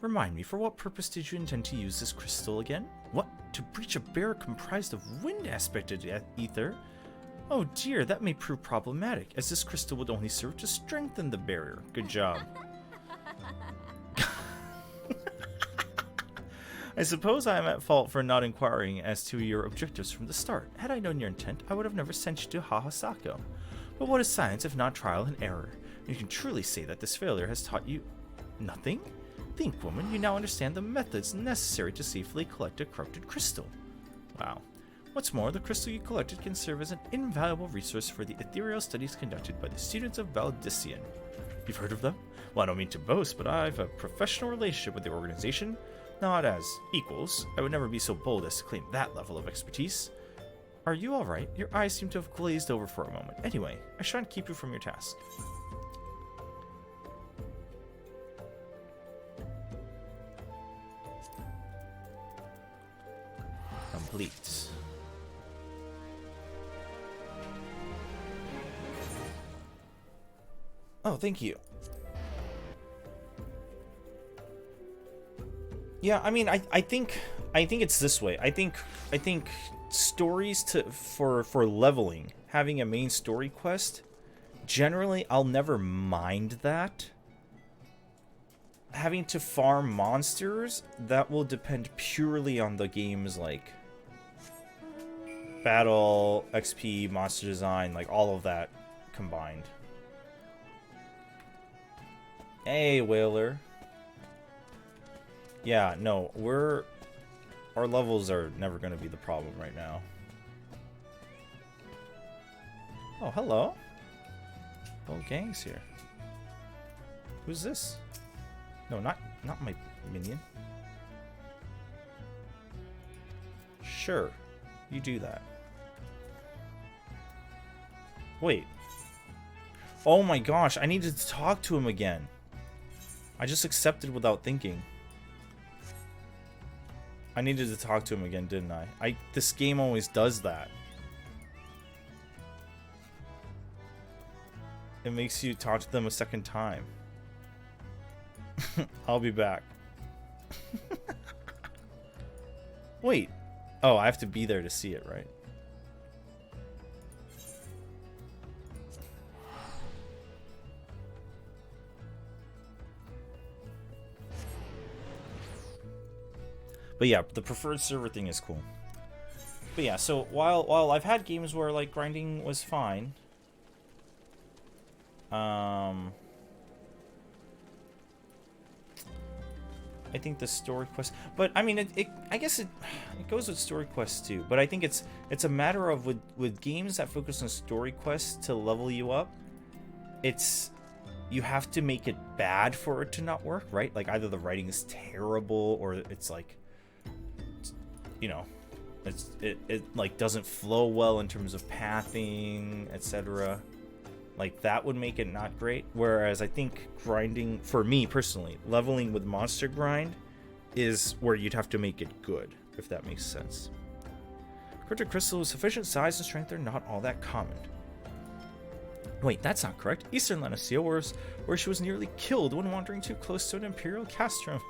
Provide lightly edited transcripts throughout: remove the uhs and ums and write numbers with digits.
Remind me, for what purpose did you intend to use this crystal again? What? To breach a barrier comprised of wind aspected ether? Oh dear, that may prove problematic, as this crystal would only serve to strengthen the barrier. Good job. I suppose I am at fault for not inquiring as to your objectives from the start. Had I known your intent, I would have never sent you to Hahasako. But what is science if not trial and error? You can truly say that this failure has taught you nothing? Think, woman, you now understand the methods necessary to safely collect a corrupted crystal. Wow. What's more, the crystal you collected can serve as an invaluable resource for the ethereal studies conducted by the students of Valdician. You've heard of them? Well, I don't mean to boast, but I have a professional relationship with the organization. Not as equals. I would never be so bold as to claim that level of expertise. Are you alright? Your eyes seem to have glazed over for a moment. Anyway, I shan't keep you from your task. Complete. Oh, thank you. Yeah, I mean, I think it's this way. I think stories for leveling, having a main story quest, generally I'll never mind that. Having to farm monsters, that will depend purely on the game's like battle, XP, monster design, like all of that combined. Hey, Whaler. Yeah, no, our levels are never going to be the problem right now. Oh, hello. Whole gang's here. Who's this? No, not my minion. Sure, you do that. Wait. Oh my gosh, I needed to talk to him again. I just accepted without thinking. I needed to talk to him again, didn't I? This game always does that. It makes you talk to them a second time. I'll be back. Wait. Oh, I have to be there to see it, right? But yeah, the preferred server thing is cool. But yeah, so while I've had games where like grinding was fine, I think the story quest, but I mean I guess it goes with story quests too. But I think it's a matter of with games that focus on story quests to level you up, you have to make it bad for it to not work, right? Like either the writing is terrible or it's like, you know, it like doesn't flow well in terms of pathing, etc. Like that would make it not great. Whereas I think grinding, for me personally, leveling with monster grind is where you'd have to make it good, if that makes sense. Cryptic crystal with sufficient size and strength are not all that common. Wait, that's not correct. Eastern Lanasia, where she was nearly killed when wandering too close to an Imperial castrum.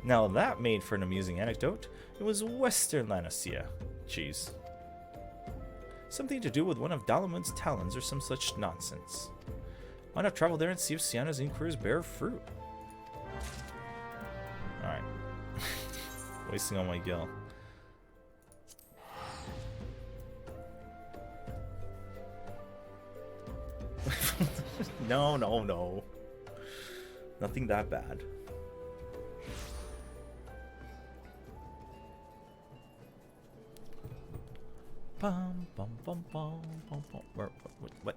Now that made for an amusing anecdote. It was Western Lanasia. Jeez. Something to do with one of Dalamud's talons or some such nonsense. Why not travel there and see if Sienna's inquiries bear fruit? Alright. Wasting all my gil. No. Nothing that bad. Bum, bum, bum, bum, bum, bum. What?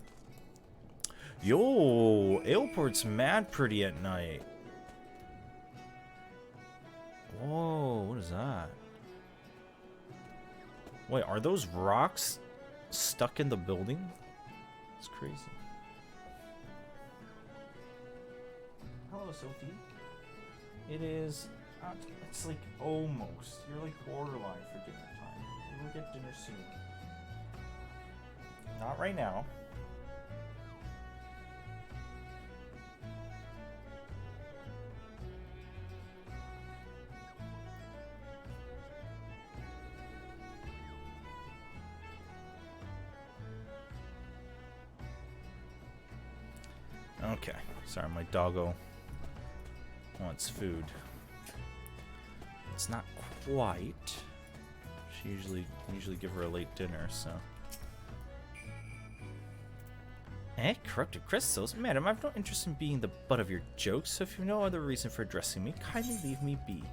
Yo, Ailport's mad pretty at night. Whoa, what is that? Wait, are those rocks stuck in the building? It's crazy. Hello, Sophie. It is... it's like almost. You're like borderline for dinner time. We will get dinner soon. Not right now. Okay. Sorry, my doggo wants food. It's not quite. She usually give her a late dinner, so. Eh? Corrupted crystals? Madam, I've no interest in being the butt of your jokes, so if you have no other reason for addressing me, kindly leave me be.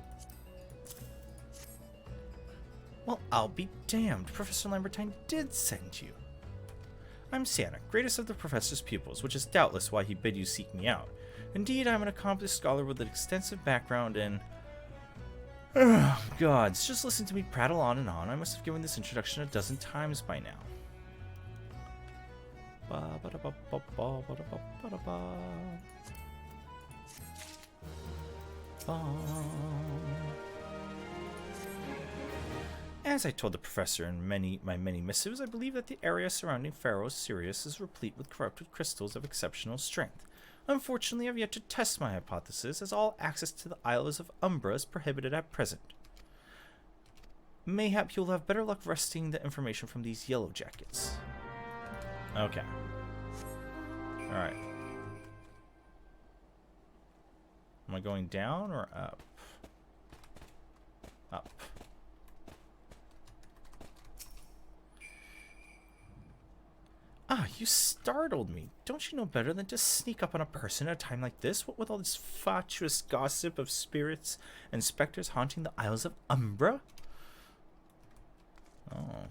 Well, I'll be damned. Professor Lambertine did send you. I'm Santa, greatest of the professor's pupils, which is doubtless why he bid you seek me out. Indeed, I'm an accomplished scholar with an extensive background in... Ugh, gods, just listen to me prattle on and on. I must have given this introduction a dozen times by now. As I told the professor in my many missives, I believe that the area surrounding Pharaoh Sirius is replete with corrupted crystals of exceptional strength. Unfortunately, I've yet to test my hypothesis, as all access to the Isles of Umbra is prohibited at present. Mayhap you'll have better luck wresting the information from these yellow jackets. Okay. Alright. Am I going down or up? Up. Ah, you startled me. Don't you know better than to sneak up on a person at a time like this? What with all this fatuous gossip of spirits and specters haunting the Isles of Umbra? Oh.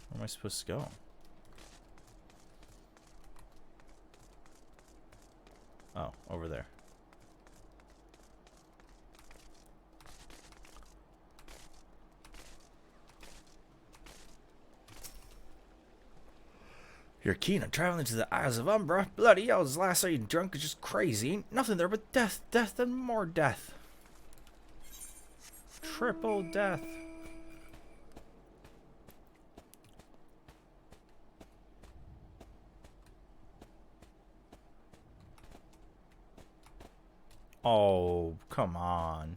Where am I supposed to go? Oh, over there. You're keen on traveling to the Isles of Umbra? Bloody hell, this last night you drunk is just crazy. Ain't nothing there but death, death, and more death. Triple death. Oh, come on.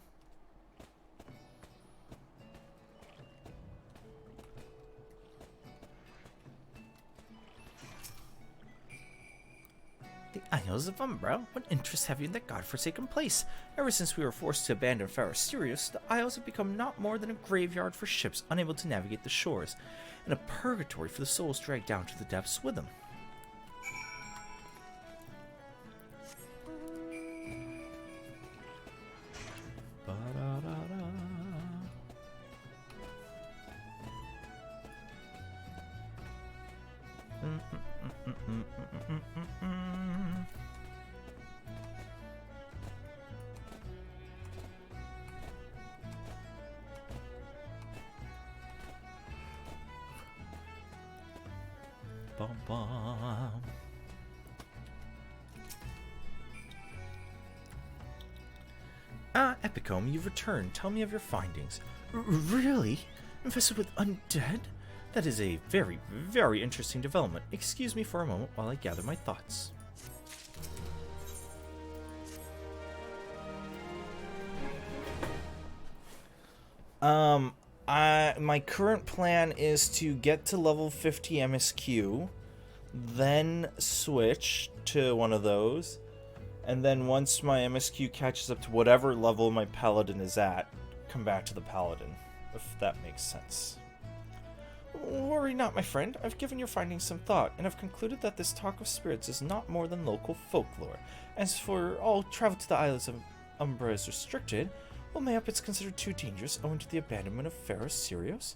The Isles of Umbra? What interest have you in that godforsaken place? Ever since we were forced to abandon Pharaoh Sirius, the Isles have become not more than a graveyard for ships unable to navigate the shores, and a purgatory for the souls dragged down to the depths with them. Ah, Epicombe, you've returned. Tell me of your findings. Really? Infested with undead? That is a very, very interesting development. Excuse me for a moment while I gather my thoughts. My current plan is to get to level 50 MSQ, then switch to one of those, and then once my MSQ catches up to whatever level my paladin is at, come back to the paladin, if that makes sense. Worry not, my friend. I've given your findings some thought, and have concluded that this talk of spirits is not more than local folklore. As for all travel to the Isles of Umbra is restricted, well, mayhap it's considered too dangerous owing to the abandonment of Pharaoh Sirius.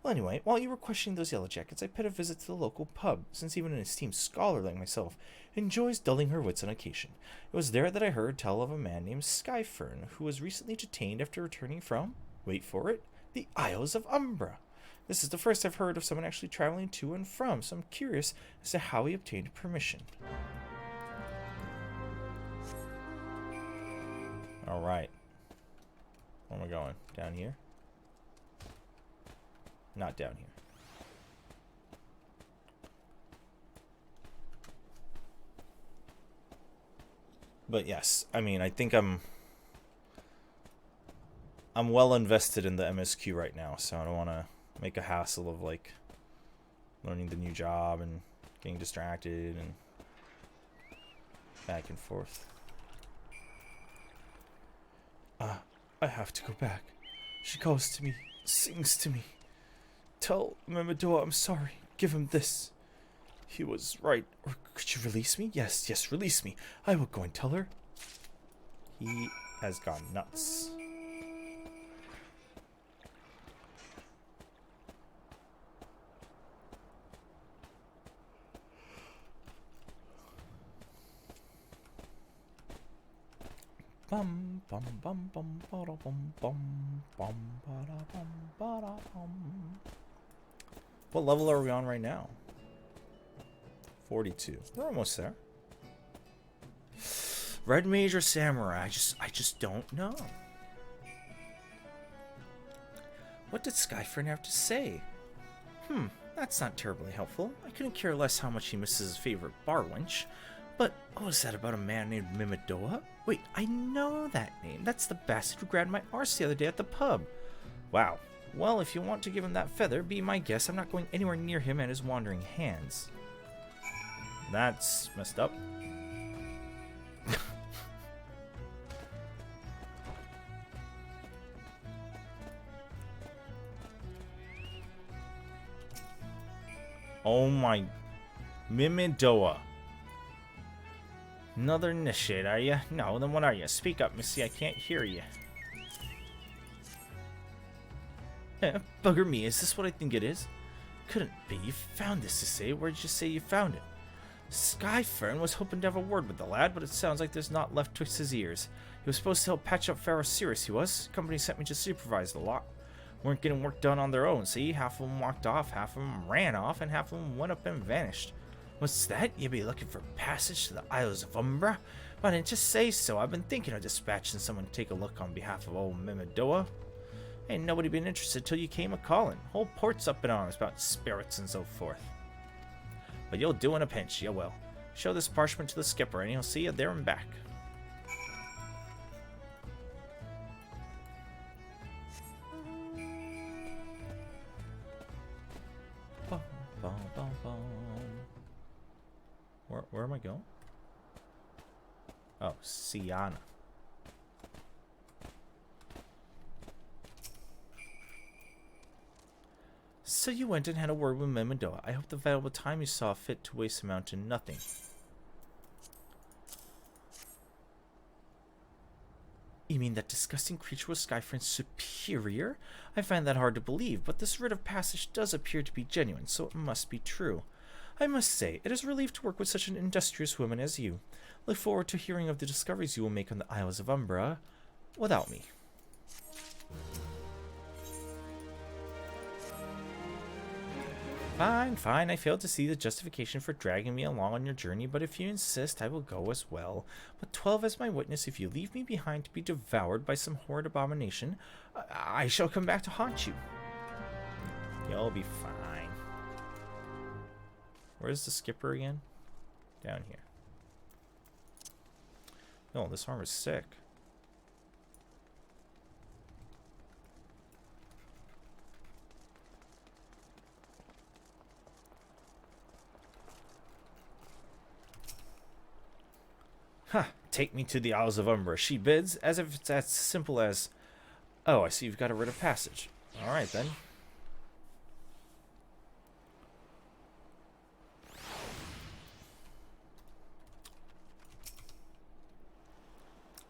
Well, anyway, while you were questioning those yellow jackets, I paid a visit to the local pub, since even an esteemed scholar like myself enjoys dulling her wits on occasion. It was there that I heard tell of a man named Skyfern, who was recently detained after returning from, wait for it, the Isles of Umbra. This is the first I've heard of someone actually traveling to and from, so I'm curious as to how he obtained permission. Alright. Where am I going? Down here? Not down here. But yes, I mean, I think I'm well invested in the MSQ right now, so I don't want to make a hassle of, like, learning the new job and getting distracted and back and forth. I have to go back. She calls to me, sings to me. Tell Memedoa I'm sorry. Give him this. He was right. Or could you release me? Yes, yes, release me. I will go and tell her. He has gone nuts. Bum bum bum bum bada bum bum bum bada bum bada bum. What level are we on right now? 42. We're almost there. Red Mage or Samurai? I just don't know. What did Skyfriend have to say? That's not terribly helpful. I couldn't care less how much he misses his favorite bar wench. But what was that about a man named Memedoa? Wait, I know that name. That's the bastard who grabbed my arse the other day at the pub. Wow. Well, if you want to give him that feather, be my guest. I'm not going anywhere near him and his wandering hands. That's messed up. Oh my... Memedoa. Another initiate, are you? No, then what are you? Speak up, missy. I can't hear you. Bugger me, is this what I think it is? Couldn't be. You found this to say. Where did you say you found it? Skyfern was hoping to have a word with the lad, but it sounds like there's not left twixt his ears. He was supposed to help patch up Pharaoh Sirius, he was. Company sent me to supervise the lot. Weren't getting work done on their own, see? Half of them walked off, half of them ran off, and half of them went up and vanished. What's that? You be looking for passage to the Isles of Umbra? Why didn't you say so? I've been thinking of dispatching someone to take a look on behalf of old Memedoa. Ain't nobody been interested till you came a-calling. Whole port's up in arms about spirits and so forth. But you'll do in a pinch, you will. Show this parchment to the skipper and he'll see you there and back. Where am I going? Oh, Sienna. So you went and had a word with Memedoa. I hope the valuable time you saw fit to waste amount to nothing. You mean that disgusting creature was Skyfriend's superior? I find that hard to believe, but this writ of passage does appear to be genuine, so it must be true. I must say, it is a relief to work with such an industrious woman as you. Look forward to hearing of the discoveries you will make on the Isles of Umbra without me. Fine, fine. I failed to see the justification for dragging me along on your journey, but if you insist, I will go as well. But 12 as my witness, if you leave me behind to be devoured by some horrid abomination, I shall come back to haunt you. You'll be fine. Where's the skipper again? Down here. Oh, this armor's sick. Huh, take me to the Isles of Umbra, she bids, as if it's as simple as... Oh, I see you've got a writ of passage. Alright then.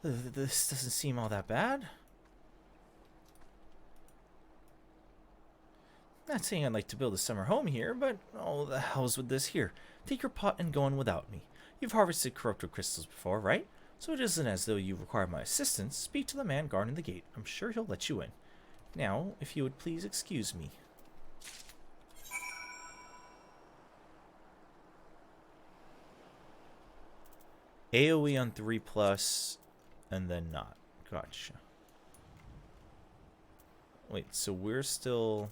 This doesn't seem all that bad. Not saying I'd like to build a summer home here, but oh, the hell's with this here? Take your pot and go on without me. You've harvested corrupted crystals before, right? So it isn't as though you require my assistance. Speak to the man guarding the gate. I'm sure he'll let you in. Now, if you would please excuse me. AoE on 3+, and then not. Gotcha. Wait, so we're still...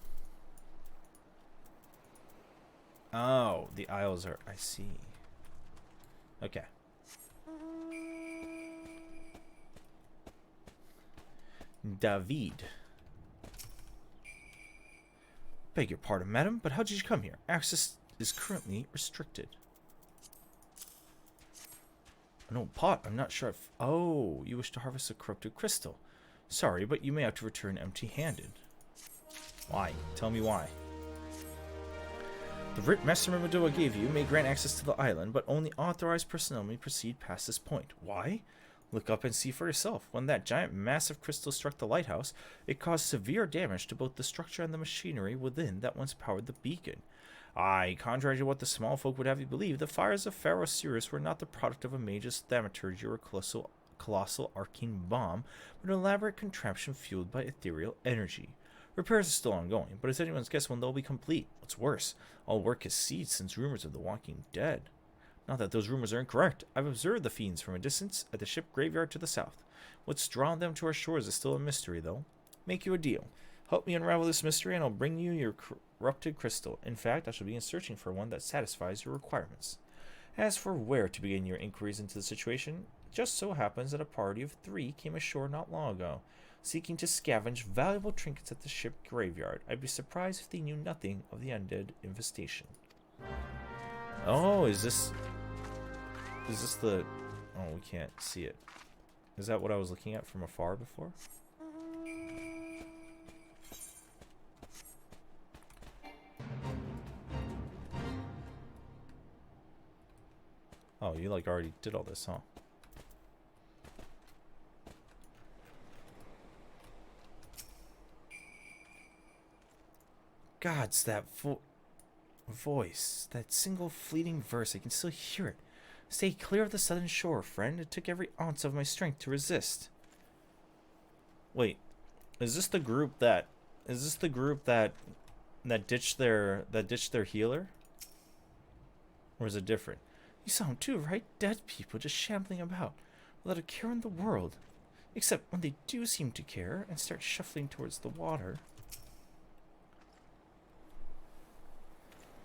Oh, the Isles are... I see. Okay. David. Beg your pardon, madam, but how did you come here? Access is currently restricted. No pot. I'm not sure if... Oh, you wish to harvest a corrupted crystal. Sorry, but you may have to return empty-handed. Why? Tell me why. The writ Master Mimidoa gave you may grant access to the island, but only authorized personnel may proceed past this point. Why? Look up and see for yourself. When that giant massive crystal struck the lighthouse, it caused severe damage to both the structure and the machinery within that once powered the beacon. Aye, contrary to what the small folk would have you believe, the fires of Pharaoh Sirius were not the product of a mage's thaumaturgy or a colossal arcane bomb, but an elaborate contraption fueled by ethereal energy. Repairs are still ongoing, but it's anyone's guess when they'll be complete. What's worse, all work has ceased since rumors of the Walking Dead. Not that those rumors are incorrect. I've observed the fiends from a distance at the ship graveyard to the south. What's drawn them to our shores is still a mystery, though. Make you a deal. Help me unravel this mystery, and I'll bring you your corrupted crystal. In fact, I shall begin searching for one that satisfies your requirements. As for where to begin your inquiries into the situation, it just so happens that a party of 3 came ashore not long ago, seeking to scavenge valuable trinkets at the ship graveyard. I'd be surprised if they knew nothing of the undead infestation. Oh, is this the... Oh, we can't see it. Is that what I was looking at from afar before? Oh, you like already did all this, huh? Gods, that voice, that single fleeting verse, I can still hear it. Stay clear of the southern shore, friend. It took every ounce of my strength to resist. Wait, is this the group that ditched their healer? Or is it different? You saw them too, right? Dead people just shambling about, without a care in the world. Except when they do seem to care and start shuffling towards the water.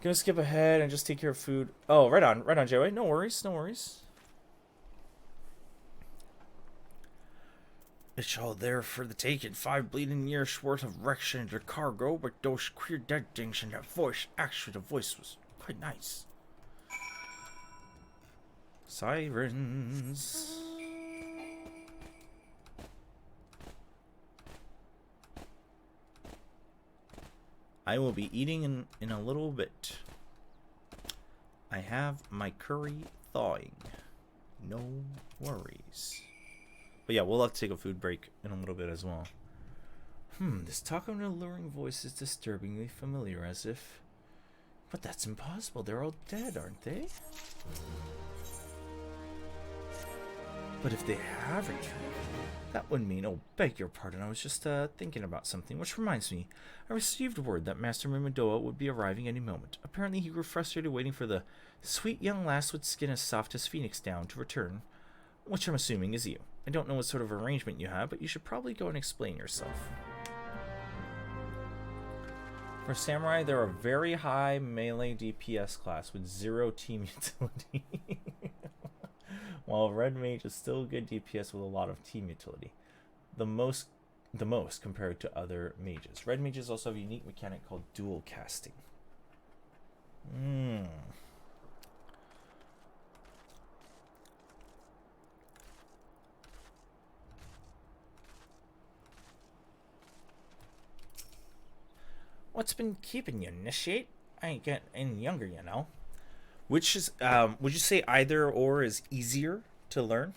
Gonna skip ahead and just take care of food. Oh, right on, Joey. No worries, no worries. It's all there for the taking. 5 bleeding years worth of wreckage and cargo, but those queer dead things and that voice. Actually, the voice was quite nice. Sirens. I will be eating in a little bit. I have my curry thawing. No worries. But yeah, we'll have to take a food break in a little bit as well. This talk of an alluring voice is disturbingly familiar, as if... But that's impossible. They're all dead, aren't they? But if they have returned, that would mean... Oh, beg your pardon. I was just thinking about something. Which reminds me, I received word that Master Mimidoa would be arriving any moment. Apparently he grew frustrated waiting for the sweet young lass with skin as soft as phoenix down to return. Which I'm assuming is you. I don't know what sort of arrangement you have, but you should probably go and explain yourself. For Samurai, they're a very high melee DPS class with 0 team utility. While Red Mage is still good DPS with a lot of team utility. The most compared to other mages. Red mages also have a unique mechanic called dual casting. What's been keeping you, initiate? I ain't getting any younger, you know. Which is, would you say either or is easier to learn?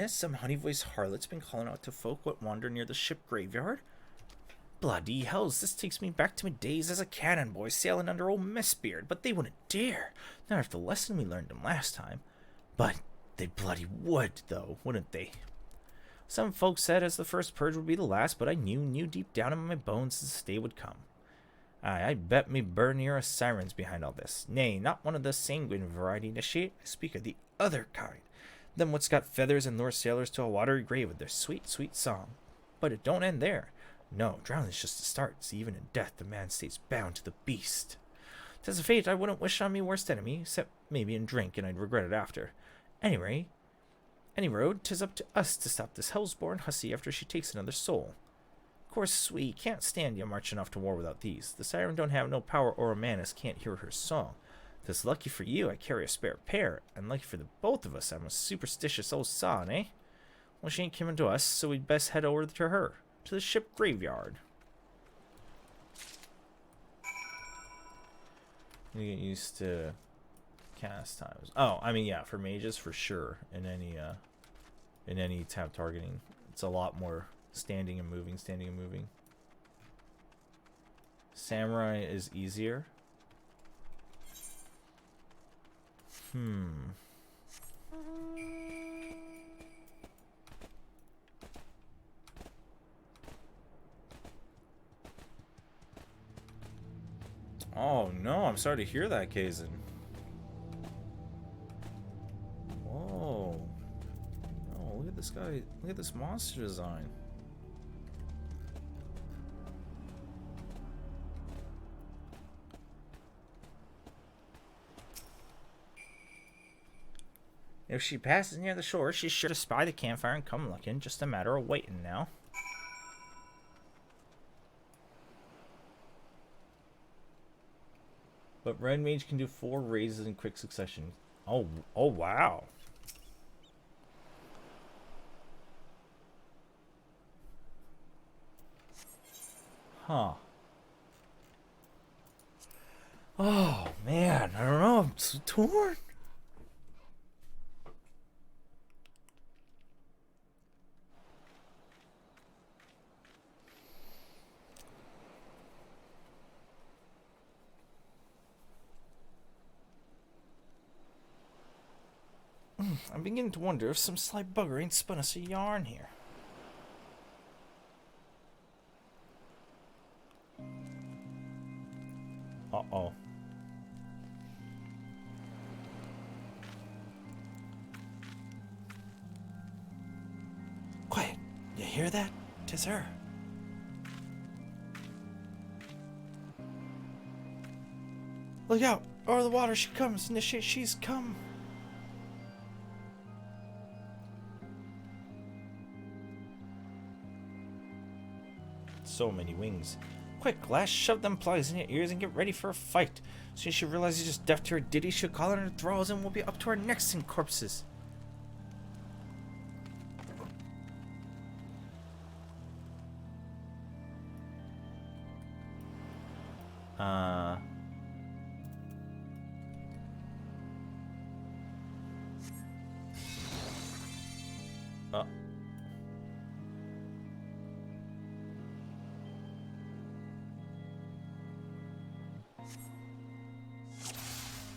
Some honey voiced harlot's been calling out to folk what wander near the ship graveyard. Bloody hells, this takes me back to my days as a cannon boy sailing under old Mistbeard, but they wouldn't dare. Not after the lesson we learned them last time. But they bloody would, though, wouldn't they? Some folks said as the first purge would be the last, but I knew deep down in my bones this day would come. I bet me Bernier sirens behind all this. Nay, not one of the sanguine variety, initiate. I speak of the other kind. Them what's got feathers and lure sailors to a watery grave with their sweet, sweet song. But it don't end there. No, drowning's just the start. See, even in death, the man stays bound to the beast. 'Tis a fate I wouldn't wish on me worst enemy, except maybe in drink, and I'd regret it after. Anyway, any road, 'tis up to us to stop this hellsborn hussy after she takes another soul. course, Sui can't stand you marching off to war without these. The siren don't have no power or a man as can't hear her song. It's lucky for you I carry a spare pair, and lucky for the both of us I'm a superstitious old son, eh? Well, she ain't coming to us, so we'd best head over to her, to the ship graveyard. You get used to cast times. Oh, I mean, yeah, for mages, for sure. In any tab targeting, it's a lot more standing and moving, standing and moving. Samurai is easier. Oh no, I'm sorry to hear that, Kazin. Whoa. Oh, look at this guy. Look at this monster design. If she passes near the shore, she's sure to spy the campfire and come looking. Just a matter of waiting now. But Red Mage can do 4 raises in quick succession. Oh wow. Huh. Oh man, I don't know. I'm so torn. I'm beginning to wonder if some sly bugger ain't spun us a yarn here. Uh-oh. Quiet. You hear that? 'Tis her. Look out! Over the water she comes. Initiate, she's come. So many wings. Quick, lass, shove them plugs in your ears and get ready for a fight. Soon as she realizes you're just deaf to her ditty, she'll call in her thralls and we'll be up to our necks in corpses.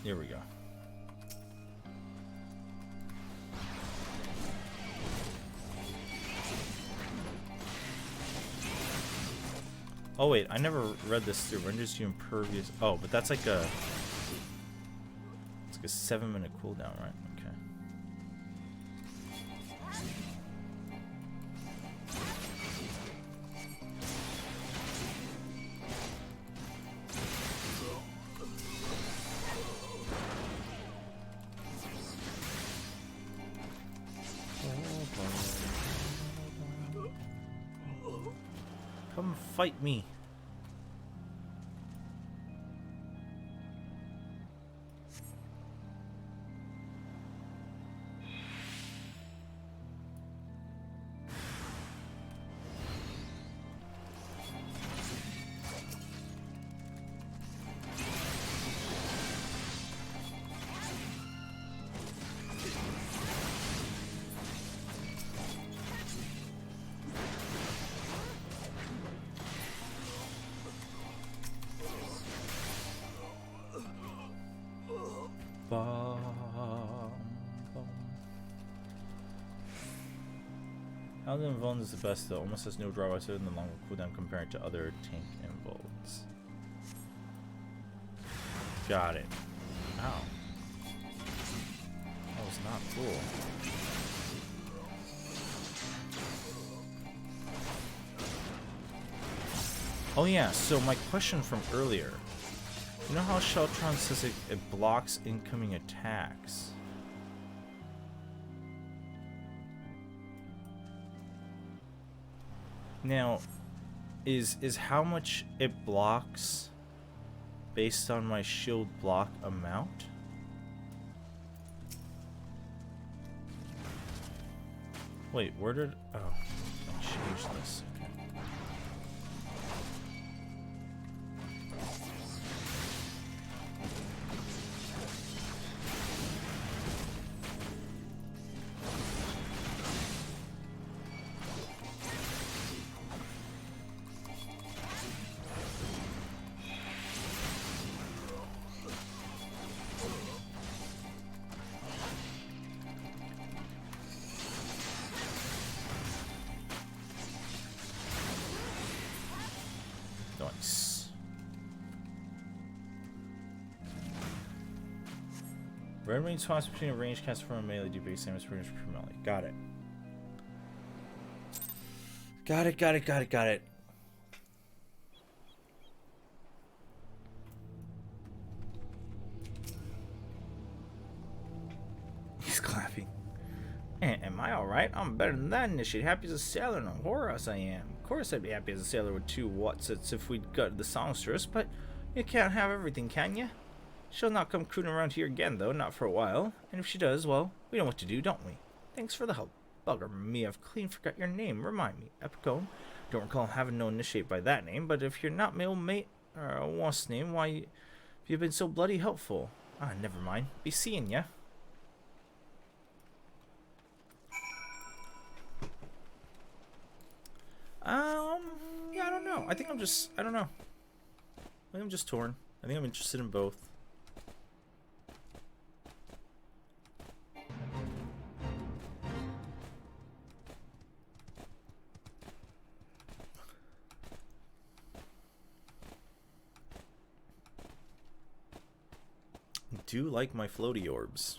Here we go. Oh wait, I never read this through. Renders you impervious. Oh, but that's like a... It's like a 7-minute cooldown, right? Okay. Come fight me. Paladin Invuln is the best though, almost has no drawback other than the longer cooldown compared to other tank Invulns. Got it. Ow. That was not cool. Oh yeah, so my question from earlier. You know how Sheltron says it blocks incoming attacks? Now, is how much it blocks based on my shield block amount. Wait, where did... Oh, I changed this. Okay. Nice. Red range swaps between a range cast from a melee do base damage per melee. Got it. Got it. He's clapping. Am I alright? I'm better than that initiate. Happy as a sailor, and of course I am. Of course I'd be happy as a sailor with 2 Watsits if we'd got the songstress, but you can't have everything, can you? She'll not come crooning around here again, though, not for a while. And if she does, well, we know what to do, don't we? Thanks for the help. Bugger me, I've clean forgot your name. Remind me. Epicone? Don't recall having no initiate by that name, but if you're not my old mate, or what's name, why, you've been so bloody helpful. Ah, never mind. Be seeing ya. Yeah, I don't know. I think I'm just, I don't know. I think I'm just torn. I think I'm interested in both. I do like my floaty orbs.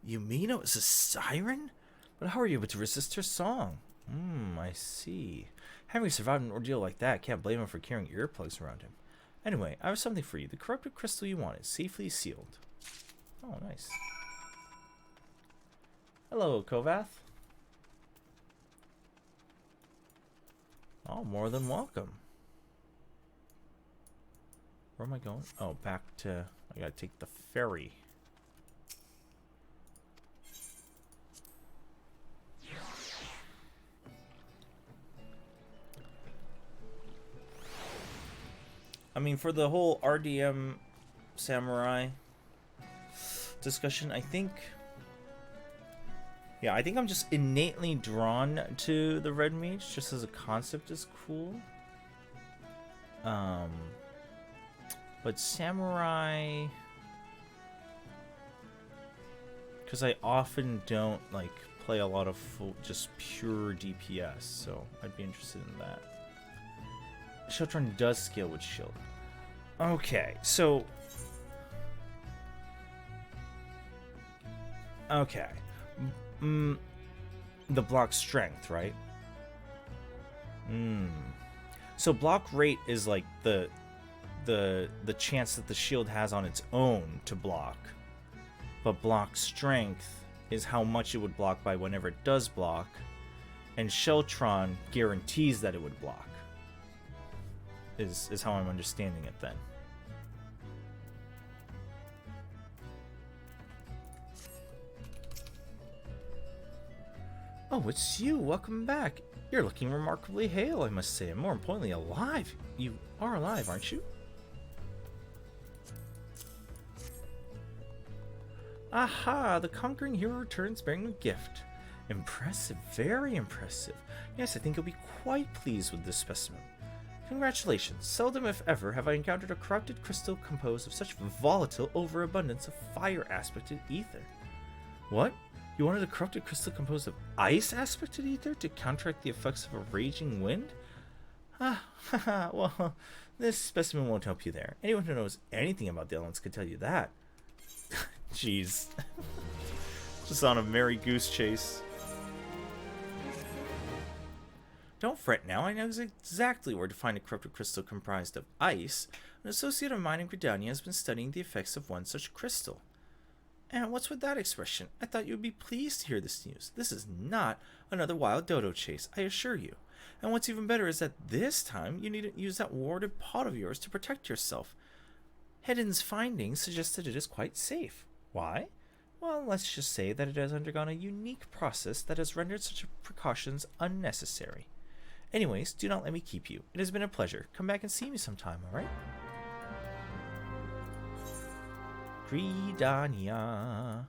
You mean it was a siren? But how are you able to resist her song? I see. Having survived an ordeal like that, can't blame him for carrying earplugs around him. Anyway, I have something for you. The corrupted crystal you wanted, safely sealed. Oh, nice. Hello, Kovath. Oh, more than welcome. Where am I going? Oh, back to... I gotta take the ferry. I mean, for the whole RDM samurai discussion, I think... Yeah, I think I'm just innately drawn to the red mage, just as a concept is cool. But samurai... Because I often don't, like, play a lot of just pure DPS, so I'd be interested in that. Shotron does scale with shield. Okay, so... Okay. The block strength, right? So block rate is like the chance that the shield has on its own to block. But block strength is how much it would block by whenever it does block. And Sheltron guarantees that it would block. Is how I'm understanding it then. Oh, it's you. Welcome back. You're looking remarkably hale, I must say, and more importantly, alive. You are alive, aren't you? Aha! The conquering hero returns bearing a gift. Impressive, very impressive. Yes, I think you'll be quite pleased with this specimen. Congratulations. Seldom, if ever, have I encountered a corrupted crystal composed of such volatile overabundance of fire-aspected ether. What? You wanted a corrupted crystal composed of ice-aspected ether to counteract the effects of a raging wind? Well, this specimen won't help you there. Anyone who knows anything about the elements can tell you that. Jeez. Just on a merry goose chase. Don't fret now, I know exactly where to find a corrupted crystal comprised of ice. An associate of mine in Gridania has been studying the effects of one such crystal. And what's with that expression? I thought you would be pleased to hear this news. This is not another wild dodo chase, I assure you. And what's even better is that this time you needn't use that warded pot of yours to protect yourself. Hedden's findings suggest that it is quite safe. Why? Well, let's just say that it has undergone a unique process that has rendered such precautions unnecessary. Anyways, do not let me keep you. It has been a pleasure. Come back and see me sometime, alright? Gridania.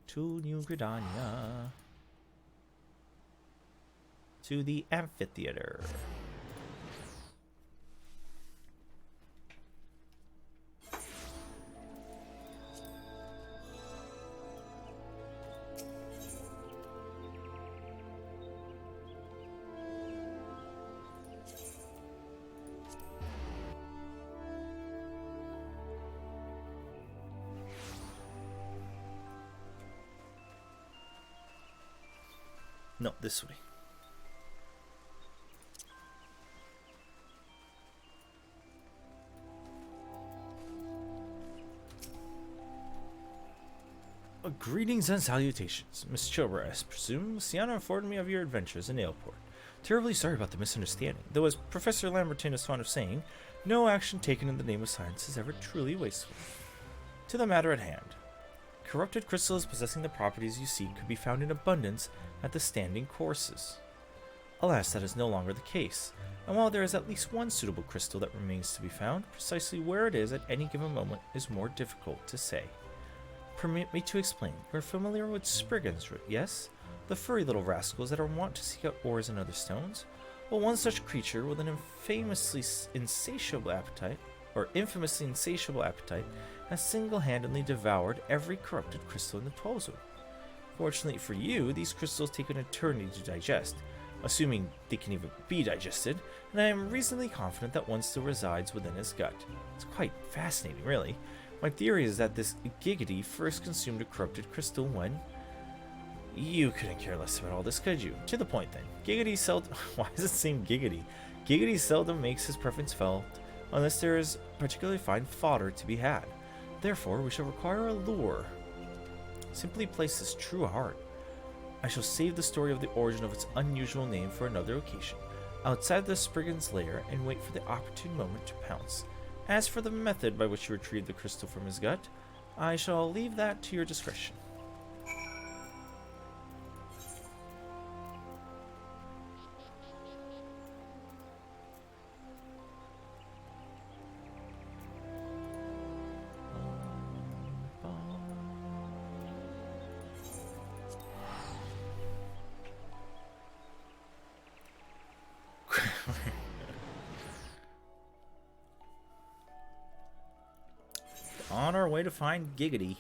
To New Gridania. To the amphitheater. No, this way. Greetings and salutations. Miss Chobra, I presume. Sienna informed me of your adventures in Ailport. Terribly sorry about the misunderstanding, though as Professor Lamberton is fond of saying, no action taken in the name of science is ever truly wasteful. To the matter at hand. Corrupted crystals possessing the properties you seek could be found in abundance at the standing courses. Alas, that is no longer the case, and while there is at least one suitable crystal that remains to be found, precisely where it is at any given moment is more difficult to say. Permit me to explain. You're familiar with Spriggan's root, yes? The furry little rascals that are wont to seek out ores and other stones? Well, one such creature with an infamously insatiable appetite, has single-handedly devoured every corrupted crystal in the 12 zone. Fortunately for you, these crystals take an eternity to digest, assuming they can even be digested, and I am reasonably confident that one still resides within his gut. It's quite fascinating, really. My theory is that this Giggity first consumed a corrupted crystal when... You couldn't care less about all this, could you? To the point, then. Giggity seldom... Why does it seem Giggity? Giggity seldom makes his preference felt, unless there is particularly fine fodder to be had. Therefore, we shall require a lure. Simply place this true heart. I shall save the story of the origin of its unusual name for another occasion, outside the Spriggan's lair, and wait for the opportune moment to pounce. As for the method by which you retrieve the crystal from his gut, I shall leave that to your discretion. On our way to find Giggity.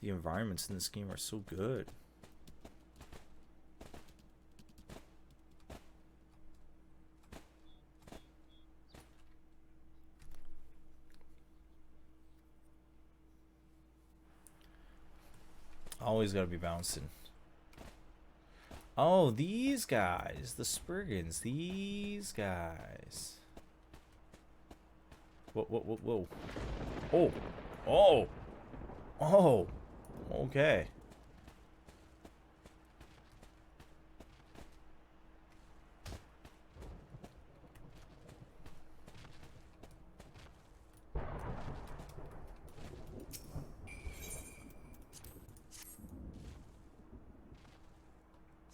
The environments in this game are so good. Always gotta be bouncing. Oh, these guys. The Spriggans. These guys. Whoa. Oh. Oh. Oh. Okay.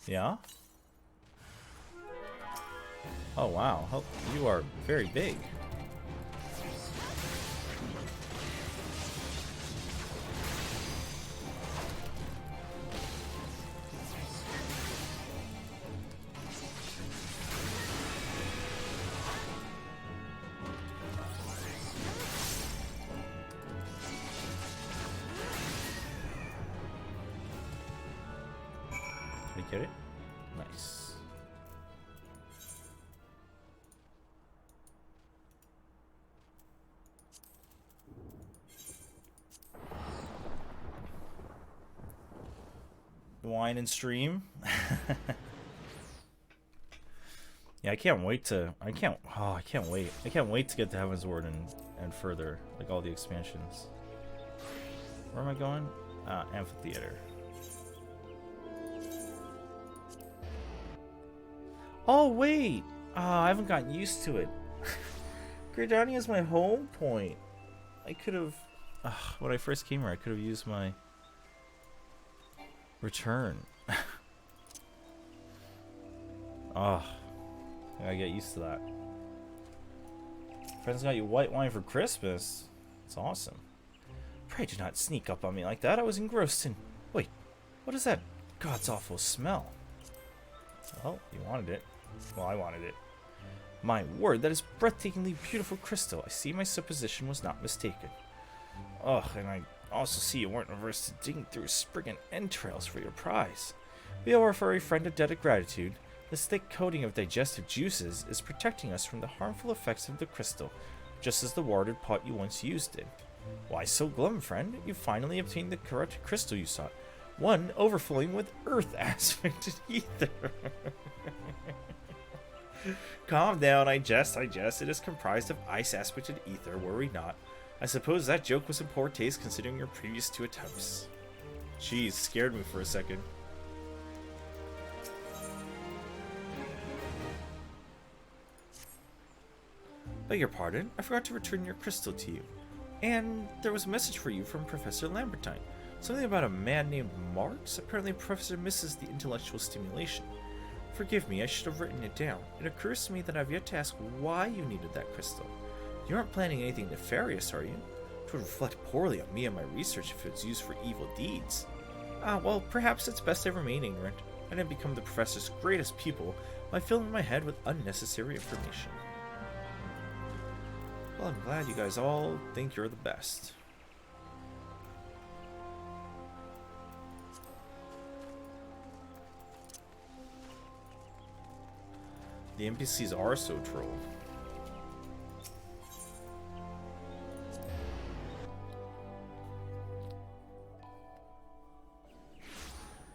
Yeah? Oh, wow. You are very big. Get it? Nice. Wine and stream. Yeah, I can't wait to. I can't wait. I can't wait to get to Heaven's Ward and further, like all the expansions. Where am I going? Amphitheater. Oh wait, I haven't gotten used to it. Gridania is my home point. I could have, when I first came here, I could have used my return. Oh, I gotta get used to that. Friends got you white wine for Christmas. It's awesome. Pray do not sneak up on me like that. I was engrossed in... Wait, what is that God's awful smell? Well, you wanted it. Well, I wanted it. My word, that is breathtakingly beautiful crystal. I see my supposition was not mistaken. Ugh, and I also see you weren't averse to digging through Spriggan entrails for your prize. We owe our furry friend a debt of gratitude. This thick coating of digestive juices is protecting us from the harmful effects of the crystal, just as the watered pot you once used did. Why so glum, friend? You finally obtained the correct crystal you sought. One overflowing with earth-aspected ether. Calm down, I jest. It is comprised of ice-aspected ether, worry not. I suppose that joke was in poor taste considering your previous 2 attempts. Jeez, scared me for a second. Beg your pardon, I forgot to return your crystal to you. And there was a message for you from Professor Lambertine. Something about a man named Marx? Apparently Professor misses the intellectual stimulation. Forgive me, I should have written it down. It occurs to me that I've yet to ask why you needed that crystal. You aren't planning anything nefarious, are you? It would reflect poorly on me and my research if it's used for evil deeds. Well, perhaps it's best I remain ignorant. I didn't become the professor's greatest pupil by filling my head with unnecessary information. Well, I'm glad you guys all think you're the best. The NPCs are so troll.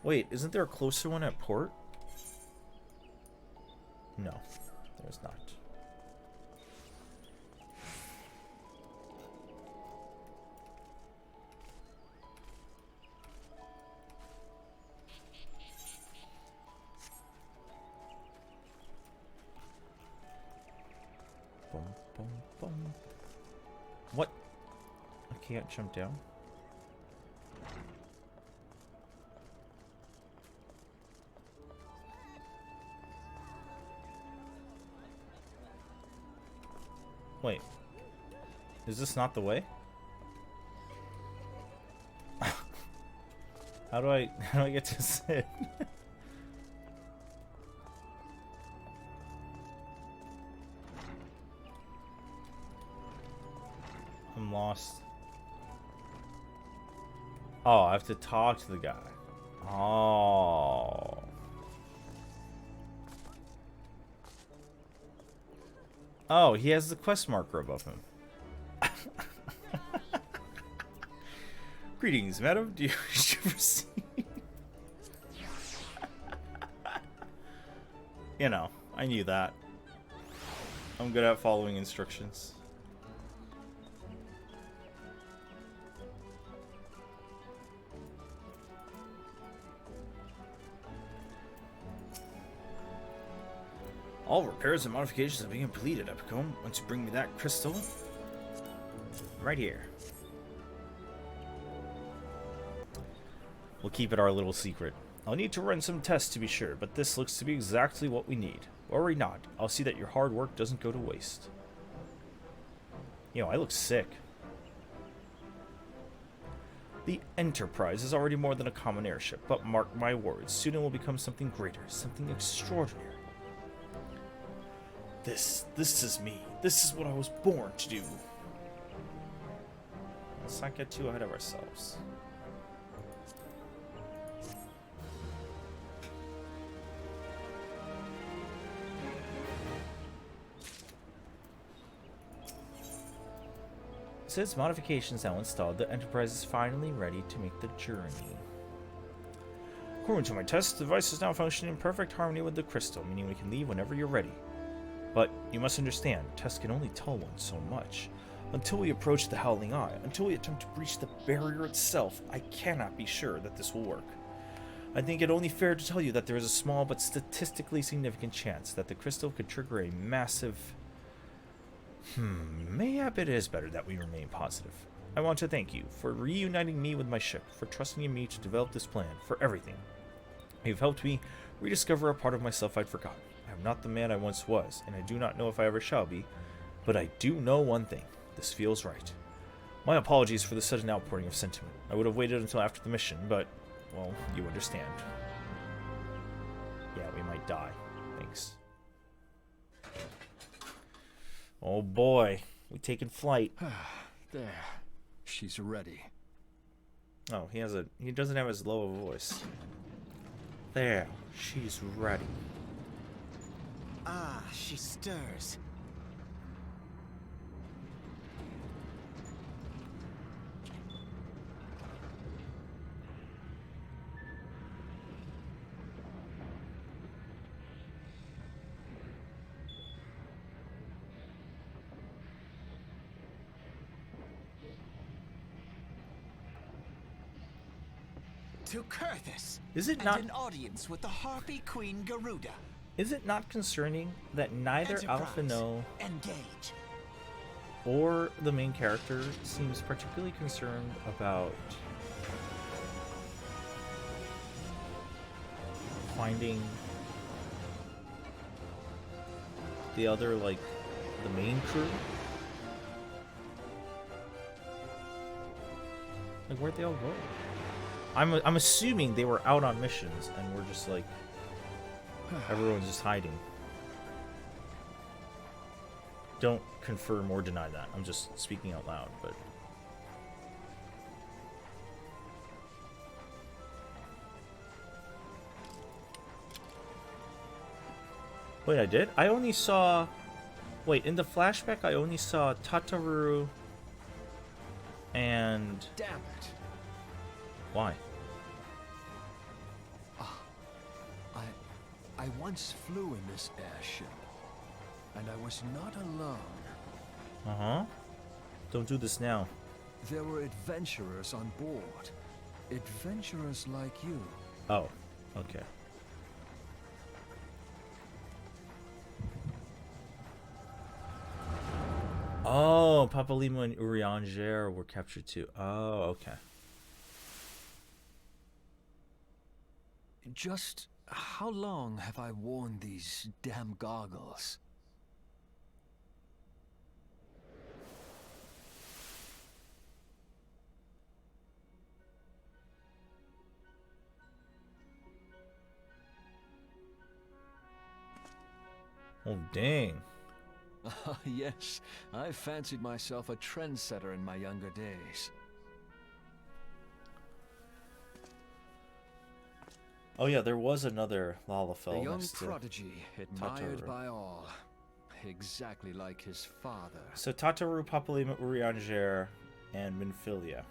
Wait, isn't there a closer one at port? No, there's not. Boom, boom, boom. What? I can't jump down? Wait. Is this not the way? how do I get to sit? I'm lost. Oh, I have to talk to the guy. Oh. Oh, he has the quest marker above him. Greetings, madam. Do you wish to proceed? You know, I knew that. I'm good at following instructions. All repairs and modifications have been completed, Epicombe. Once you bring me that crystal... right here. We'll keep it our little secret. I'll need to run some tests to be sure, but this looks to be exactly what we need. Worry not. I'll see that your hard work doesn't go to waste. You know, I look sick. The Enterprise is already more than a common airship, but mark my words, soon it will become something greater, something extraordinary. This is me. This is what I was born to do. Let's not get too ahead of ourselves. Since modifications now installed, the Enterprise is finally ready to make the journey. According to my tests, the device is now functioning in perfect harmony with the crystal, meaning we can leave whenever you're ready. But you must understand, tests can only tell one so much. Until we approach the Howling Eye, until we attempt to breach the barrier itself, I cannot be sure that this will work. I think it only fair to tell you that there is a small but statistically significant chance that the crystal could trigger a massive... Mayhap it is better that we remain positive. I want to thank you for reuniting me with my ship, for trusting in me to develop this plan, for everything. You've helped me rediscover a part of myself I'd forgotten. I am not the man I once was, and I do not know if I ever shall be, but I do know one thing. This feels right. My apologies for the sudden outpouring of sentiment. I would have waited until after the mission, but, well, you understand. Yeah, we might die. Thanks. Oh boy, we taking flight. There. She's ready. Oh, he doesn't have as low a voice. There, she's ready. Ah, she stirs. To Kurthus. Is it not an audience with the Harpy Queen Garuda. Is it not concerning that neither Alpha No Engage. or the main character seems particularly concerned about finding the other, like, the main crew? Like, where'd they all go? I'm assuming they were out on missions and we're just like everyone's just hiding. Don't confirm or deny that. I'm just speaking out loud, but wait, I did? I only saw... Wait, in the flashback I only saw Tataru and... Damn it. Why? I once flew in this airship, and I was not alone. Uh-huh. Don't do this now. There were adventurers on board. Adventurers like you. Oh, okay. Oh, Papalimo and Urianger were captured too. Oh, okay. Just how long have I worn these damn goggles? Oh, dang. Yes, I fancied myself a trendsetter in my younger days. Oh yeah, there was another Lalafell. A young next to prodigy, admired Tataru. by all. Exactly like his father. So Tataru, Papalimo, Urianger, and Minfilia.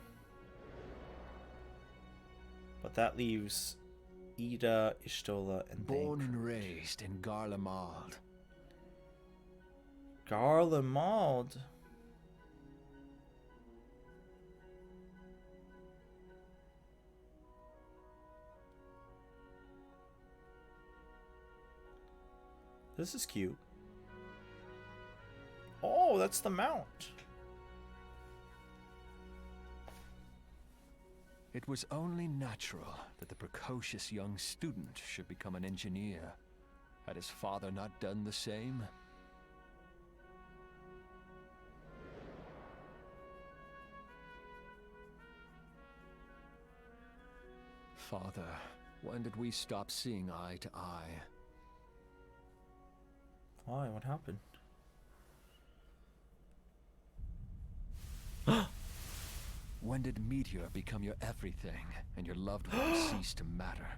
But that leaves Ida, Ishtola, and Born Thancred. and raised in Garlemald. Garlemald. This is cute. Oh, that's the mount. It was only natural that the precocious young student should become an engineer. Had his father not done the same? Father, when did we stop seeing eye to eye? Why? What happened? When did Meteor become your everything, and your loved ones cease to matter?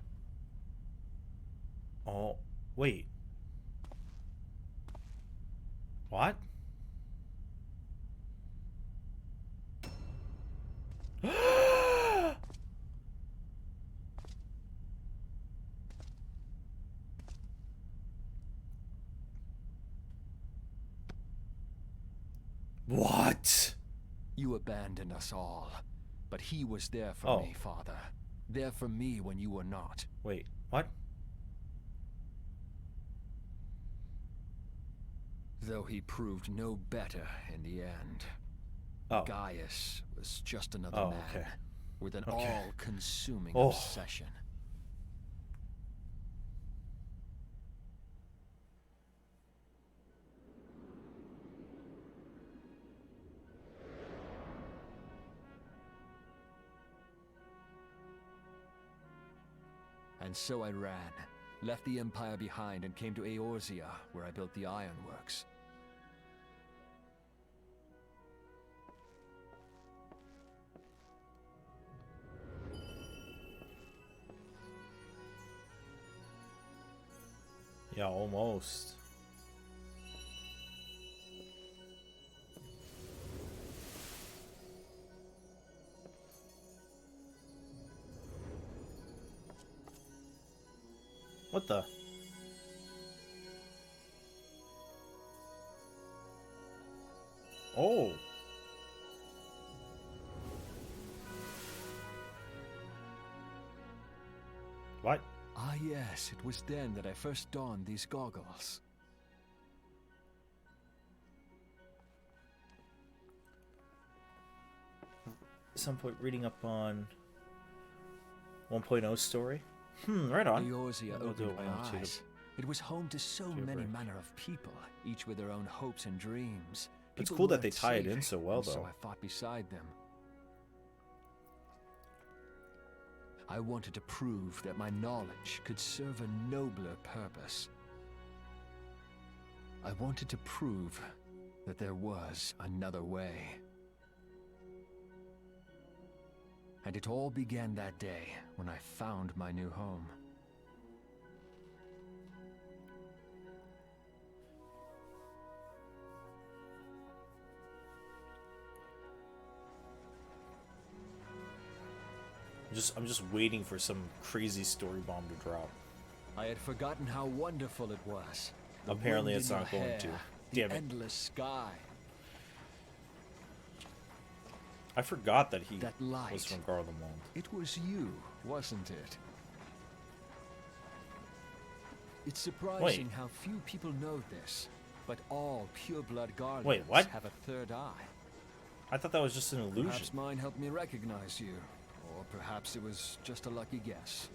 Oh, wait. What? What? You abandoned us all, but he was there for Oh. me, Father. There for me when you were not. Wait, what? Though he proved no better in the end. Oh. Gaius was just another Oh, man okay. with an Okay. all-consuming Oh. obsession. And so I ran, left the Empire behind and came to Eorzea, where I built the ironworks. Yeah, almost. What the? Oh. What? Ah yes, it was then that I first donned these goggles. At some point reading up on 1.0 story. Right on. Eorzea We'll do opened my 1.2. eyes. It was home to so Chobra. many manner of people, each with their own hopes and dreams. It's People cool that they weren't tie it safe, in so well, and though. So I fought beside them. I wanted to prove that my knowledge could serve a nobler purpose. I wanted to prove that there was another way. And it all began that day when I found my new home. I'm just waiting for some crazy story bomb to drop. I had forgotten how wonderful it was. The Apparently wind it's in not your going hair, to. the Damn it. endless sky. I forgot that he That light. was from Garlemald. It was you, wasn't it? It's surprising how few people know this, but all pure-blood Garlands Wait, what? have a third eye. I thought that was just an illusion. Perhaps mine helped me recognize you, or perhaps it was just a lucky guess.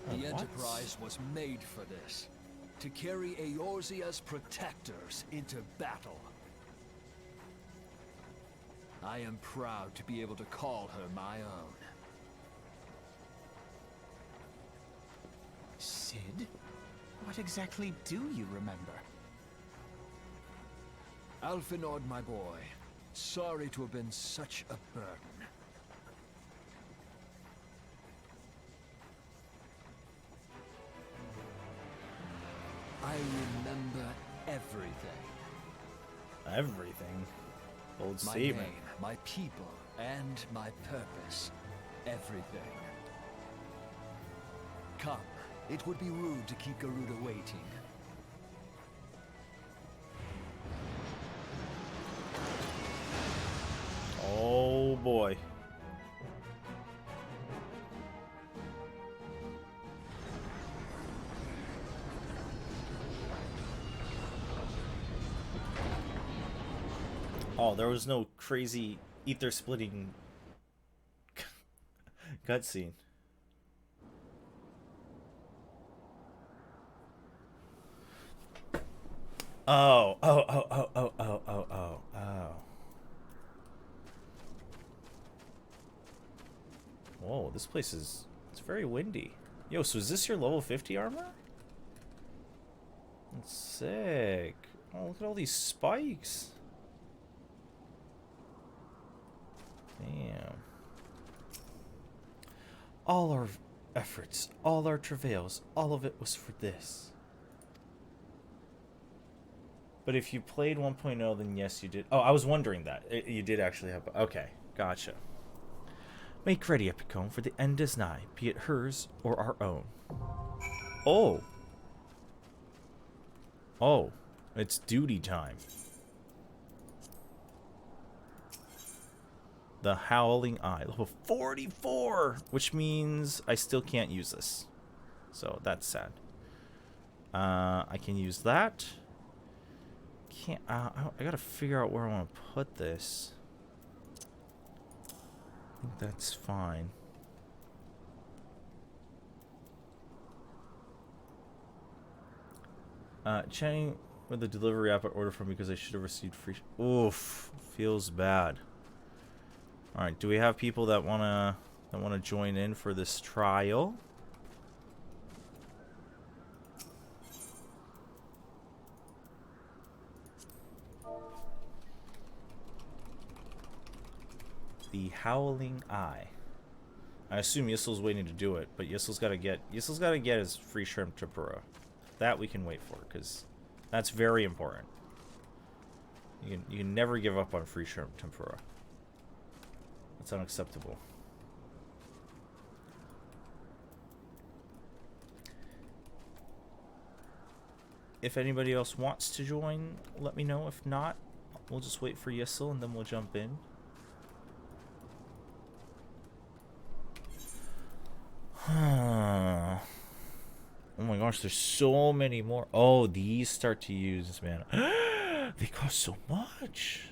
Oh, The what? Enterprise was made for this. To carry Eorzea's protectors into battle. I am proud to be able to call her my own. Sid? What exactly do you remember? Alphinaud, my boy. Sorry to have been such a burden. I remember everything. Everything. Old My statement. name, my people, and my purpose. Everything. Come. It would be rude to keep Garuda waiting. Oh boy. Oh, there was no crazy ether splitting cutscene. Oh. Whoa, this place it's very windy. Yo, so is this your level 50 armor? That's sick. Oh, look at all these spikes. Damn. All efforts, all our travails, all of it was for this. But if you played 1.0, then yes, you did. Oh, I was wondering that. You did actually have... Okay, gotcha. Make ready, Epicone, for the end is nigh, be it hers or our own. Oh. Oh. It's duty time. The Howling Eye. Level 44! Which means I still can't use this. So, that's sad. I can use that. Can't... I gotta figure out where I want to put this. I think that's fine. Chatting with the delivery app I ordered from because I should have received free... Oof. Feels bad. Alright, do we have people that wanna join in for this trial? The Howling Eye. I assume Yissel's waiting to do it, but Yissel's gotta get his free shrimp tempura. That we can wait for, because that's very important. You can never give up on free shrimp tempura. That's unacceptable. If anybody else wants to join, let me know. If not, we'll just wait for Yissel and then we'll jump in. Oh my gosh, there's so many more. Oh, these start to use, man. They cost so much.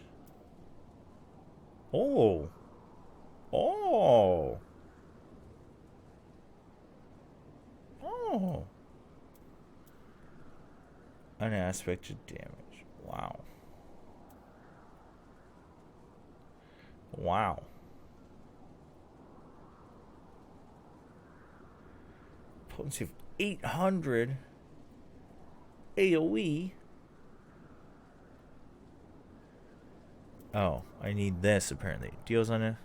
Oh. Oh. Oh. An aspect of damage. Wow. Wow. Potency of 800 AoE. Oh, I need this apparently. Deals on it.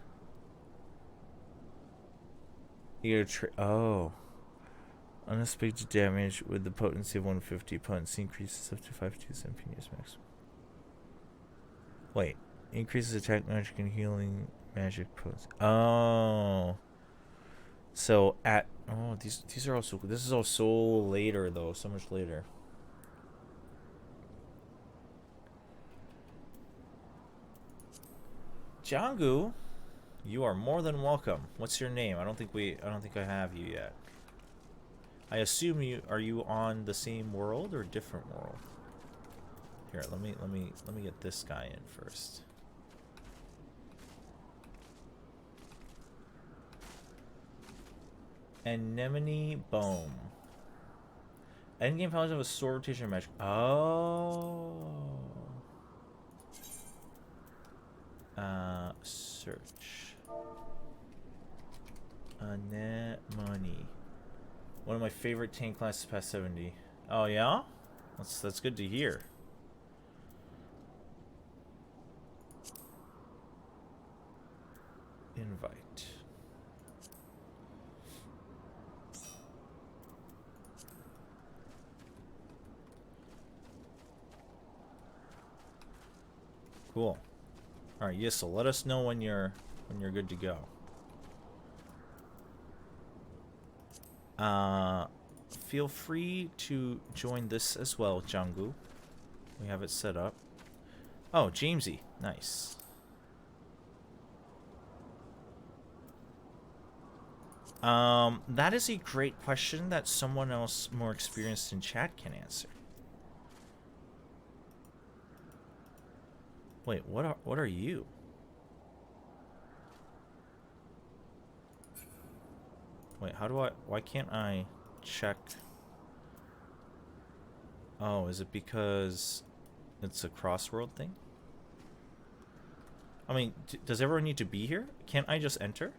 You gotta oh. Unexpected damage with the potency of 150. Potency increases up to 527 PNS max. Wait. Increases attack magic and healing magic potency. Oh. So at oh these are also this is all so later though, so much later. Jangu, you are more than welcome. What's your name? I don't think I have you yet. I assume are you on the same world or a different world? Here, let me get this guy in first. Anemone Bohm. Endgame powers of a sword rotation magic. Oh. Search. Anemone. One of my favorite tank classes past 70. Oh yeah? That's good to hear. Invite. Cool. All right, Yissel, let us know when you're good to go. Feel free to join this as well, Jangu. We have it set up. Oh, Jamesy, nice. That is a great question that someone else more experienced in chat can answer. Wait, what are you? Wait, why can't I check? Oh, is it because it's a crossworld thing? I mean, does everyone need to be here? Can't I just enter?